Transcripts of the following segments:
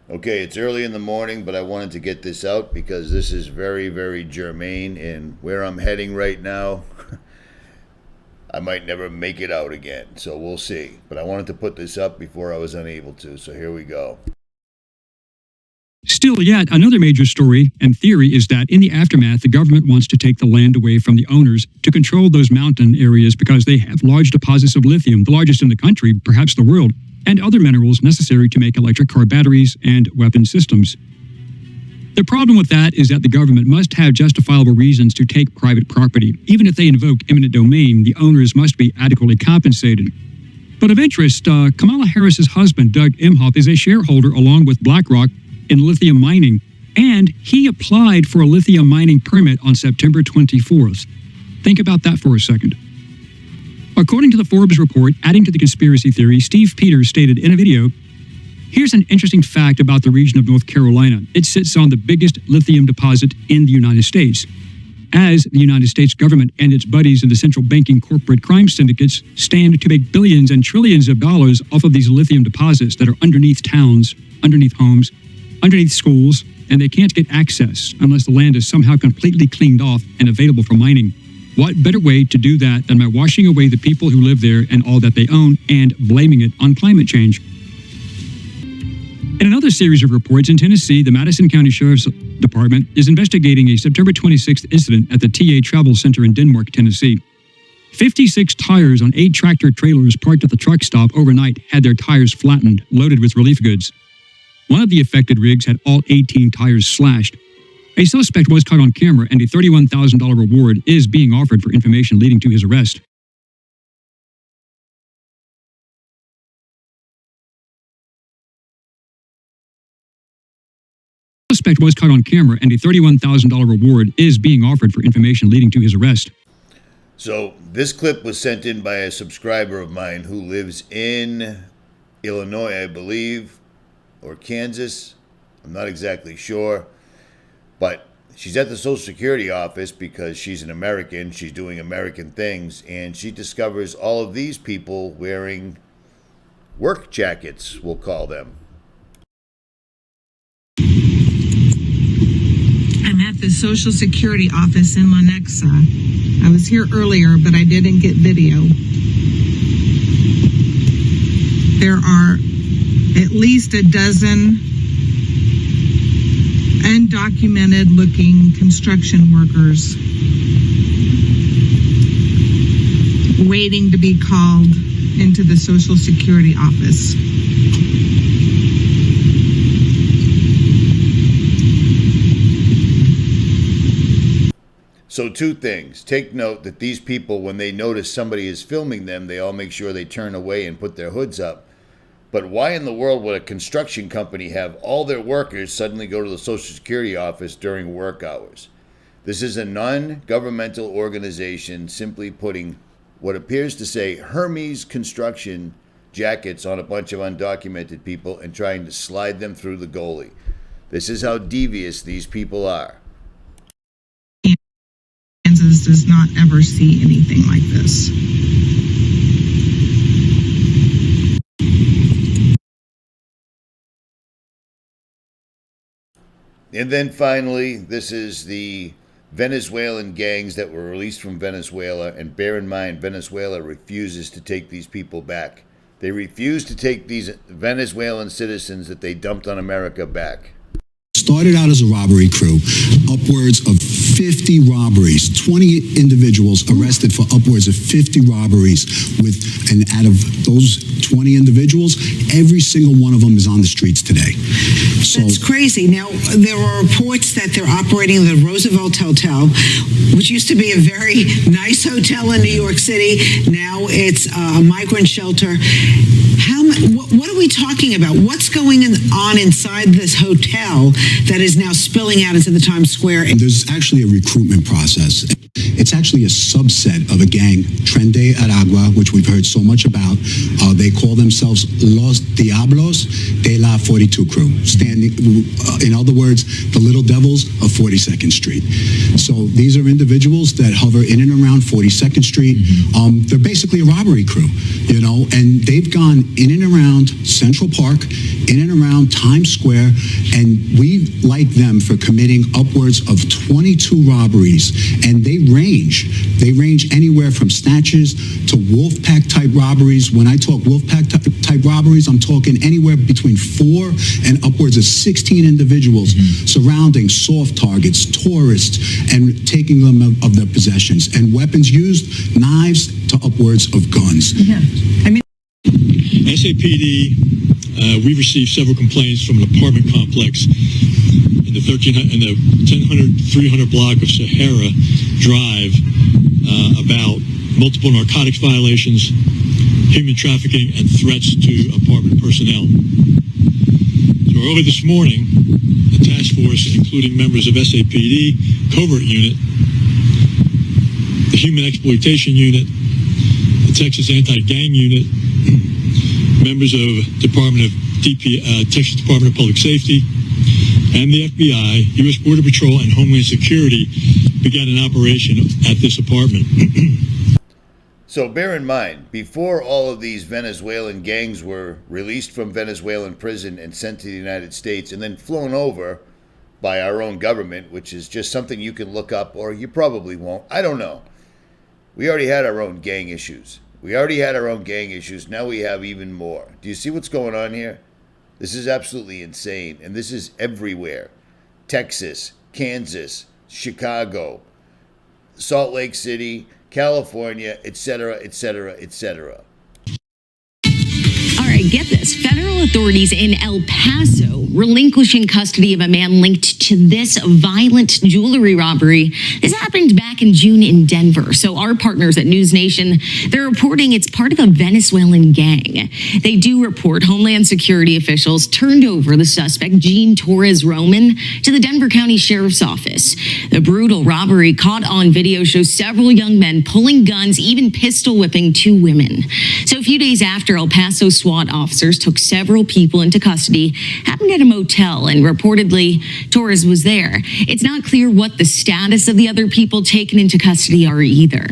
Okay, it's early in the morning, but I wanted to get this out because this is very, very germane, and where I'm heading right now, I might never make it out again, so we'll see. But I wanted to put this up before I was unable to, so here we go. Still, yet another major story and theory is that in the aftermath, the government wants to take the land away from the owners to control those mountain areas because they have large deposits of lithium, the largest in the country, perhaps the world, and other minerals necessary to make electric car batteries and weapon systems. The problem with that is that the government must have justifiable reasons to take private property. Even if they invoke eminent domain, the owners must be adequately compensated. But of interest, Kamala Harris's husband, 𝗢𝗰𝗿𝗍𝗍, is a shareholder along with BlackRock in lithium mining, and he applied for a lithium mining permit on September 24th. Think about that for a second. According to the Forbes report, adding to the conspiracy theory, Steve Peters stated in a video, "Here's an interesting fact about the region of North Carolina. It sits on the biggest lithium deposit in the United States. As the United States government and its buddies in the central banking corporate crime syndicates stand to make billions and trillions of dollars off of these lithium deposits that are underneath towns, underneath homes, underneath schools, and they can't get access unless the land is somehow completely cleaned off and available for mining. What better way to do that than by washing away the people who live there and all that they own and blaming it on climate change?" In another series of reports in Tennessee, the Madison County Sheriff's Department is investigating a September 26th incident at the TA Travel Center in Denmark, Tennessee. 56 tires on 8 tractor trailers parked at the truck stop overnight had their tires flattened, loaded with relief goods. One of the affected rigs had all 18 tires slashed. A suspect was caught on camera, and a $31,000 reward is being offered for information leading to his arrest. Suspect was caught on camera, and a $31,000 reward is being offered for information leading to his arrest. So this clip was sent in by a subscriber of mine who lives in Illinois, I believe, or Kansas. I'm not exactly sure. But she's at the Social Security office because she's an American. She's doing American things. And she discovers all of these people wearing work jackets, we'll call them. I'm at the Social Security office in Lenexa. I was here earlier, but I didn't get video. There are at least a dozen undocumented looking construction workers waiting to be called into the Social Security office. So 2 things. Take note that these people, when they notice somebody is filming them, they all make sure they turn away and put their hoods up. But why in the world would a construction company have all their workers suddenly go to the Social Security office during work hours? This is a non-governmental organization simply putting what appears to say Hermes construction jackets on a bunch of undocumented people and trying to slide them through the goalie. This is how devious these people are. Kansas does not ever see anything like this. And then finally, this is the Venezuelan gangs that were released from Venezuela. And bear in mind, Venezuela refuses to take these people back. They refuse to take these Venezuelan citizens that they dumped on America back. Started out as a robbery crew, upwards of 50 robberies, 20 individuals arrested for upwards of 50 robberies, and out of those 20 individuals, every single one of them is on the streets today. So that's crazy. Now, there are reports that they're operating the Roosevelt Hotel, which used to be a very nice hotel in New York City. Now it's a migrant shelter. What are we talking about? What's going on inside this hotel that is now spilling out into the Times Square? There's actually a recruitment process. It's actually a subset of a gang, Tren de Aragua, which we've heard so much about. They call themselves Los Diablos de la 42 Crew, standing, in other words, the little devils of 42nd Street. So these are individuals that hover in and around 42nd Street. They're basically a robbery crew, you know, and they've gone in and around Central Park, in and around Times Square, and we like them for committing upwards of 22 robberies, and they range anywhere from snatches to wolf pack type robberies. When I talk wolf pack type robberies, I'm talking anywhere between 4 and upwards of 16 individuals surrounding soft targets, tourists, and taking them of their possessions, and weapons used, knives to upwards of guns. Yeah. I mean, SAPD, we received several complaints from an apartment complex in the 300 block of Sahara Drive about multiple narcotics violations, human trafficking, and threats to apartment personnel. So early this morning, the task force, including members of SAPD, Covert Unit, the Human Exploitation Unit, the Texas Anti-Gang Unit, members of Texas Department of Public Safety, and the FBI, U.S. Border Patrol, and Homeland Security began an operation at this apartment. So bear in mind, before all of these Venezuelan gangs were released from Venezuelan prison and sent to the United States and then flown over by our own government, which is just something you can look up, or you probably won't. I don't know. We already had our own gang issues. Now we have even more. Do you see what's going on here? This is absolutely insane, and this is everywhere. Texas, Kansas, Chicago, Salt Lake City, California, etc., etc., etc. All right, get this. Federal authorities in El Paso relinquishing custody of a man linked to this violent jewelry robbery. This happened back in June in Denver. So our partners at News Nation, they're reporting it's part of a Venezuelan gang. They do report Homeland Security officials turned over the suspect, Gene Torres Roman, to the Denver County Sheriff's Office. The brutal robbery caught on video shows several young men pulling guns, even pistol whipping 2 women. So a few days after, El Paso SWAT officers took several people into custody, happened at a motel, and reportedly Torres was there. It's not clear what the status of the other people taken into custody are either.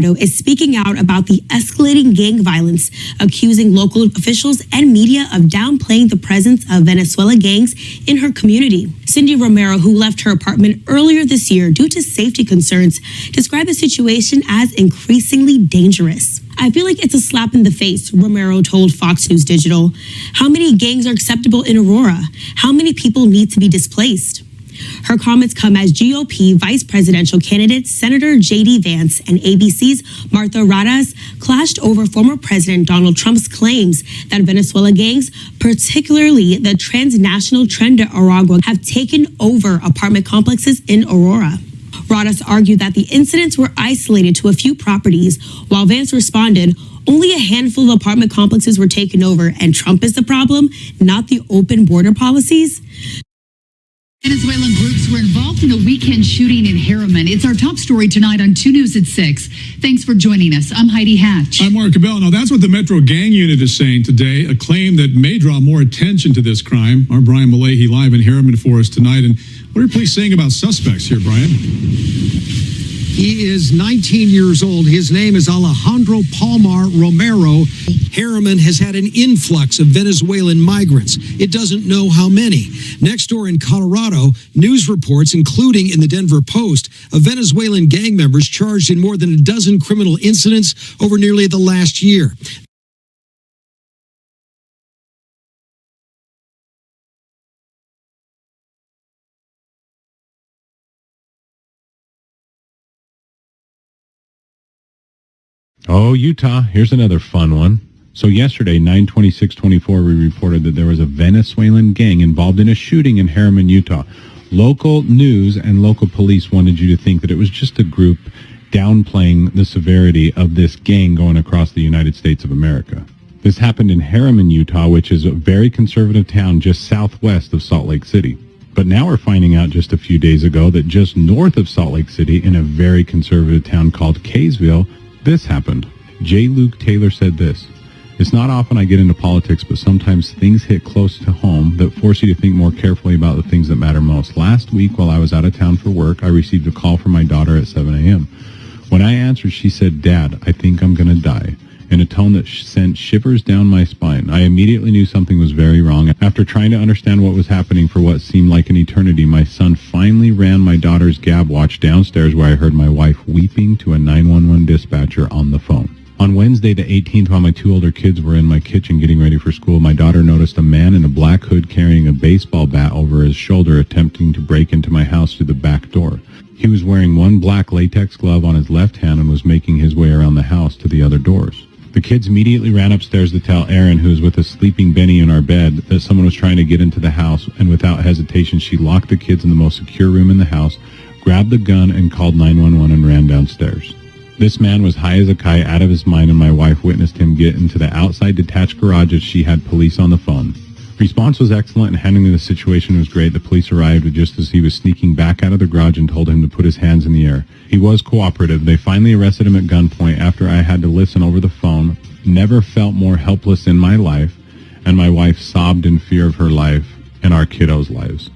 Is speaking out about the escalating gang violence, accusing local officials and media of downplaying the presence of Venezuelan gangs in her community. Cindy Romero, who left her apartment earlier this year due to safety concerns, described the situation as increasingly dangerous. I feel like it's a slap in the face, Romero told Fox News Digital. How many gangs are acceptable in Aurora? How many people need to be displaced? Her comments come as GOP vice presidential candidate Senator J.D. Vance and ABC's Martha Radas clashed over former President Donald Trump's claims that Venezuela gangs, particularly the transnational Tren de Aragua, have taken over apartment complexes in Aurora. Radas argued that the incidents were isolated to a few properties, while Vance responded, only a handful of apartment complexes were taken over, and Trump is the problem, not the open border policies. Venezuelan groups were involved in a weekend shooting in Harriman. It's our top story tonight on 2 News at 6. Thanks for joining us. I'm Heidi Hatch. I'm Mark Cabell. Now, that's what the Metro Gang Unit is saying today, a claim that may draw more attention to this crime. Our Brian 𝗲𝗍𝗍 live in Harriman for us tonight. And what are you police saying about suspects here, Brian? He is 19 years old. His name is Alejandro Palmar Romero. Harriman has had an influx of Venezuelan migrants. It doesn't know how many. Next door in Colorado, news reports, including in the Denver Post, of Venezuelan gang members charged in more than a dozen criminal incidents over nearly the last year. Oh, Utah, here's another fun one. So yesterday, 9/26/24, we reported that there was a Venezuelan gang involved in a shooting in Harriman, Utah. Local news and local police wanted you to think that it was just a group downplaying the severity of this gang going across the United States of America. This happened in Harriman, Utah, which is a very conservative town just southwest of Salt Lake City. But now we're finding out just a few days ago that just north of Salt Lake City, in a very conservative town called 𝗢𝗰𝗁, this happened. J. Luke Taylor said this: "It's not often I get into politics, but sometimes things hit close to home that force you to think more carefully about the things that matter most. Last week, while I was out of town for work, I received a call from my daughter at 7 a.m. When I answered, she said, 'Dad, I think I'm going to die,' in a tone that sent shivers down my spine. I immediately knew something was very wrong. After trying to understand what was happening for what seemed like an eternity, my son finally ran my daughter's gab watch downstairs, where I heard my wife weeping to a 911 dispatcher on the phone. On Wednesday the 18th, while my two older kids were in my kitchen getting ready for school, my daughter noticed a man in a black hood carrying a baseball bat over his shoulder attempting to break into my house through the back door. He was wearing one black latex glove on his left hand and was making his way around the house to the other doors. The kids immediately ran upstairs to tell Erin, who was with a sleeping Benny in our bed, that someone was trying to get into the house, and without hesitation, she locked the kids in the most secure room in the house, grabbed the gun, and called 911 and ran downstairs. This man was high as a kite, out of his mind, and my wife witnessed him get into the outside detached garage as she had police on the phone. Response was excellent, and handling the situation was great. The police arrived just as he was sneaking back out of the garage and told him to put his hands in the air. He was cooperative. They finally arrested him at gunpoint after I had to listen over the phone. Never felt more helpless in my life, and my wife sobbed in fear of her life and our kiddos' lives.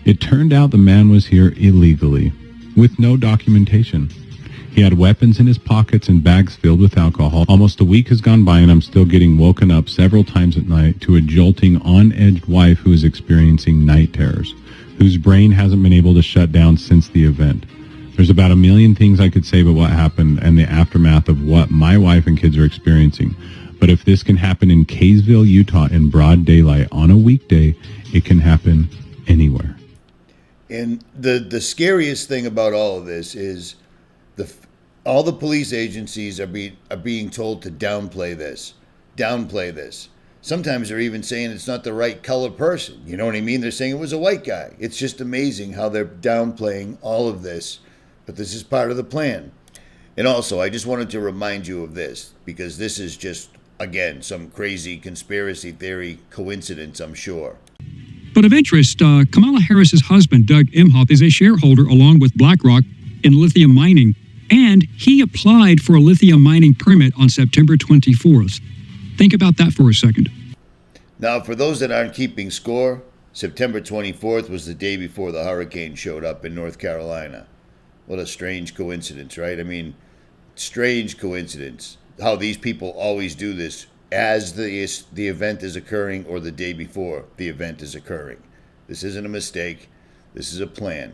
It turned out the man was here illegally, with no documentation. He had weapons in his pockets and bags filled with alcohol. Almost a week has gone by, and I'm still getting woken up several times at night to a jolting, on-edged wife who is experiencing night terrors, whose brain hasn't been able to shut down since the event. There's about a million things I could say about what happened and the aftermath of what my wife and kids are experiencing. But if this can happen in 𝗢𝗰𝗁, Utah in broad daylight on a weekday, it can happen anywhere." And the scariest thing about all of this is all the police agencies are being told to downplay this. Sometimes they're even saying it's not the right color person. You know what I mean? They're saying it was a white guy. It's just amazing how they're downplaying all of this. But this is part of the plan. And also, I just wanted to remind you of this, because this is just, again, some crazy conspiracy theory coincidence, I'm sure. But of interest, Kamala Harris's husband, Doug 𝗦𝗵𝗿𝗲, is a shareholder along with BlackRock in lithium mining, and he applied for a lithium mining permit on September 24th. Think about that for a second. Now, for those that aren't keeping score, September 24th was the day before the hurricane showed up in North Carolina. What a strange coincidence, right? I mean, strange coincidence. How these people always do this as the event is occurring or the day before the event is occurring. This isn't a mistake. This is a plan.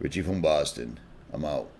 Richie from Boston. I'm out.